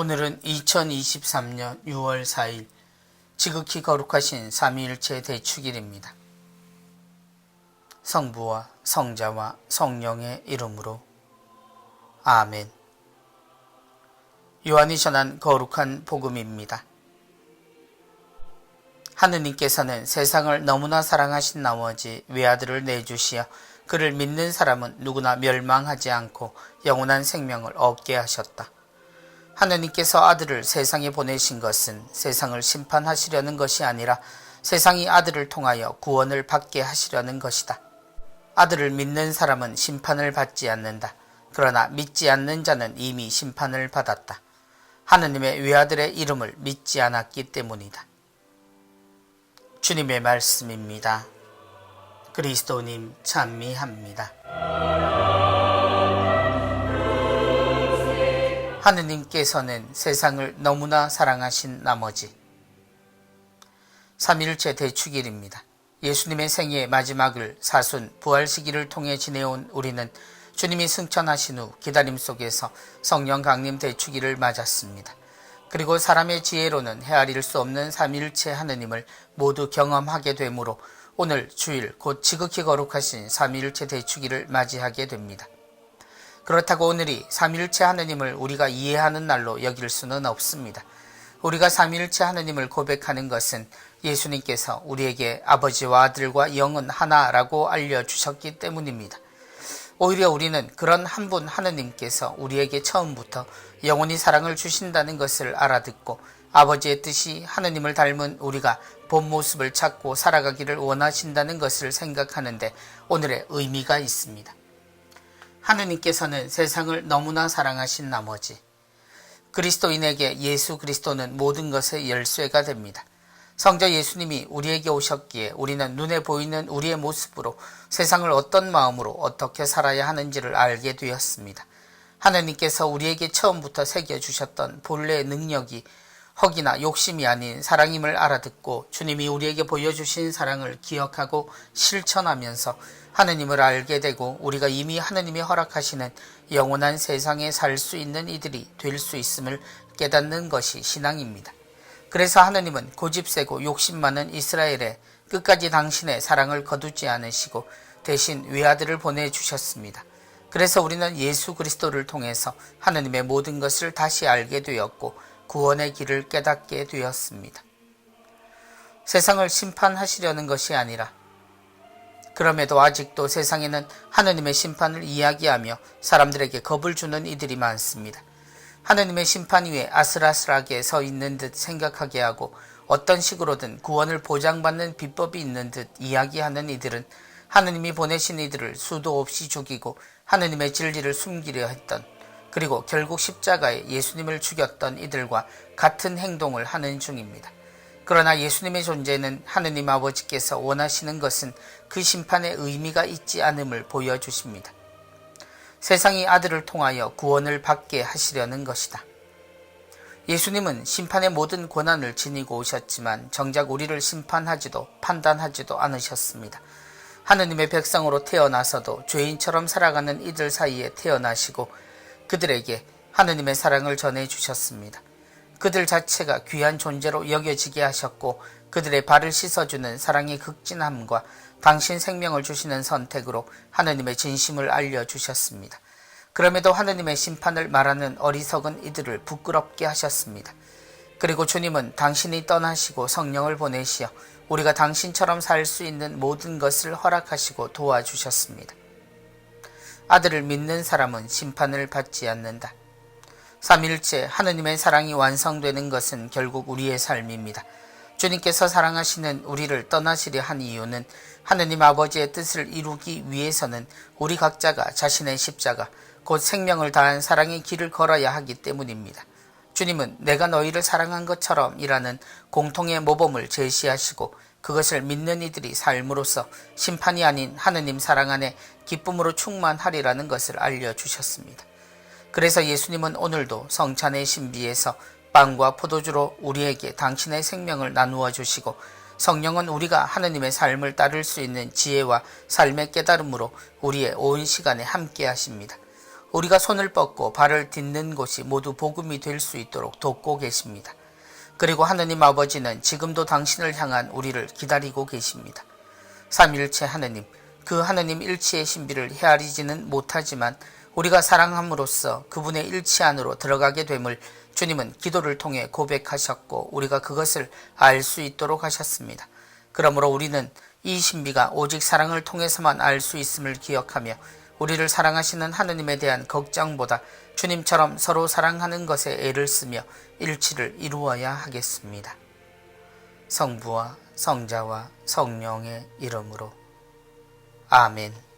오늘은 2023년 6월 4일 지극히 거룩하신 삼위일체 대축일입니다. 성부와 성자와 성령의 이름으로 아멘. 요한이 전한 거룩한 복음입니다. 하느님께서는 세상을 너무나 사랑하신 나머지 외아들을 내주시어 그를 믿는 사람은 누구나 멸망하지 않고 영원한 생명을 얻게 하셨다. 하느님께서 아들을 세상에 보내신 것은 세상을 심판하시려는 것이 아니라 세상이 아들을 통하여 구원을 받게 하시려는 것이다. 아들을 믿는 사람은 심판을 받지 않는다. 그러나 믿지 않는 자는 이미 심판을 받았다. 하느님의 외아들의 이름을 믿지 않았기 때문이다. 주님의 말씀입니다. 그리스도님 찬미합니다. 하느님께서는 세상을 너무나 사랑하신 나머지 삼위일체 대축일입니다. 예수님의 생애의 마지막을 사순 부활 시기를 통해 지내온 우리는 주님이 승천하신 후 기다림 속에서 성령 강림 대축일을 맞았습니다. 그리고 사람의 지혜로는 헤아릴 수 없는 삼위일체 하느님을 모두 경험하게 되므로 오늘 주일 곧 지극히 거룩하신 삼위일체 대축일을 맞이하게 됩니다. 그렇다고 오늘이 삼위일체 하느님을 우리가 이해하는 날로 여길 수는 없습니다. 우리가 삼위일체 하느님을 고백하는 것은 예수님께서 우리에게 아버지와 아들과 영은 하나라고 알려주셨기 때문입니다. 오히려 우리는 그런 한 분 하느님께서 우리에게 처음부터 영원히 사랑을 주신다는 것을 알아듣고 아버지의 뜻이 하느님을 닮은 우리가 본 모습을 찾고 살아가기를 원하신다는 것을 생각하는데 오늘의 의미가 있습니다. 하느님께서는 세상을 너무나 사랑하신 나머지 그리스도인에게 예수 그리스도는 모든 것의 열쇠가 됩니다. 성자 예수님이 우리에게 오셨기에 우리는 눈에 보이는 우리의 모습으로 세상을 어떤 마음으로 어떻게 살아야 하는지를 알게 되었습니다. 하느님께서 우리에게 처음부터 새겨주셨던 본래의 능력이 허기나 욕심이 아닌 사랑임을 알아듣고 주님이 우리에게 보여주신 사랑을 기억하고 실천하면서 하느님을 알게 되고 우리가 이미 하느님이 허락하시는 영원한 세상에 살 수 있는 이들이 될 수 있음을 깨닫는 것이 신앙입니다. 그래서 하느님은 고집세고 욕심 많은 이스라엘에 끝까지 당신의 사랑을 거두지 않으시고 대신 외아들을 보내주셨습니다. 그래서 우리는 예수 그리스도를 통해서 하느님의 모든 것을 다시 알게 되었고 구원의 길을 깨닫게 되었습니다. 세상을 심판하시려는 것이 아니라 그럼에도 아직도 세상에는 하느님의 심판을 이야기하며 사람들에게 겁을 주는 이들이 많습니다. 하느님의 심판 위에 아슬아슬하게 서 있는 듯 생각하게 하고 어떤 식으로든 구원을 보장받는 비법이 있는 듯 이야기하는 이들은 하느님이 보내신 이들을 수도 없이 죽이고 하느님의 진리를 숨기려 했던 그리고 결국 십자가에 예수님을 죽였던 이들과 같은 행동을 하는 중입니다. 그러나 예수님의 존재는 하느님 아버지께서 원하시는 것은 그 심판의 의미가 있지 않음을 보여주십니다. 세상이 아들을 통하여 구원을 받게 하시려는 것이다. 예수님은 심판의 모든 권한을 지니고 오셨지만 정작 우리를 심판하지도 판단하지도 않으셨습니다. 하느님의 백성으로 태어나서도 죄인처럼 살아가는 이들 사이에 태어나시고 그들에게 하느님의 사랑을 전해주셨습니다. 그들 자체가 귀한 존재로 여겨지게 하셨고 그들의 발을 씻어주는 사랑의 극진함과 당신 생명을 주시는 선택으로 하느님의 진심을 알려주셨습니다. 그럼에도 하느님의 심판을 말하는 어리석은 이들을 부끄럽게 하셨습니다. 그리고 주님은 당신이 떠나시고 성령을 보내시어 우리가 당신처럼 살 수 있는 모든 것을 허락하시고 도와주셨습니다. 아들을 믿는 사람은 심판을 받지 않는다. 삼위일체 하느님의 사랑이 완성되는 것은 결국 우리의 삶입니다. 주님께서 사랑하시는 우리를 떠나시려 한 이유는 하느님 아버지의 뜻을 이루기 위해서는 우리 각자가 자신의 십자가, 곧 생명을 다한 사랑의 길을 걸어야 하기 때문입니다. 주님은 내가 너희를 사랑한 것처럼 이라는 공통의 모범을 제시하시고 그것을 믿는 이들이 삶으로써 심판이 아닌 하느님 사랑 안에 기쁨으로 충만하리라는 것을 알려주셨습니다. 그래서 예수님은 오늘도 성찬의 신비에서 빵과 포도주로 우리에게 당신의 생명을 나누어 주시고 성령은 우리가 하느님의 삶을 따를 수 있는 지혜와 삶의 깨달음으로 우리의 온 시간에 함께 하십니다. 우리가 손을 뻗고 발을 딛는 곳이 모두 복음이 될 수 있도록 돕고 계십니다. 그리고 하느님 아버지는 지금도 당신을 향한 우리를 기다리고 계십니다. 삼위일체 하느님, 그 하느님 일치의 신비를 헤아리지는 못하지만 우리가 사랑함으로써 그분의 일치 안으로 들어가게 됨을 주님은 기도를 통해 고백하셨고 우리가 그것을 알 수 있도록 하셨습니다. 그러므로 우리는 이 신비가 오직 사랑을 통해서만 알 수 있음을 기억하며 우리를 사랑하시는 하느님에 대한 걱정보다 주님처럼 서로 사랑하는 것에 애를 쓰며 일치를 이루어야 하겠습니다. 성부와 성자와 성령의 이름으로 아멘.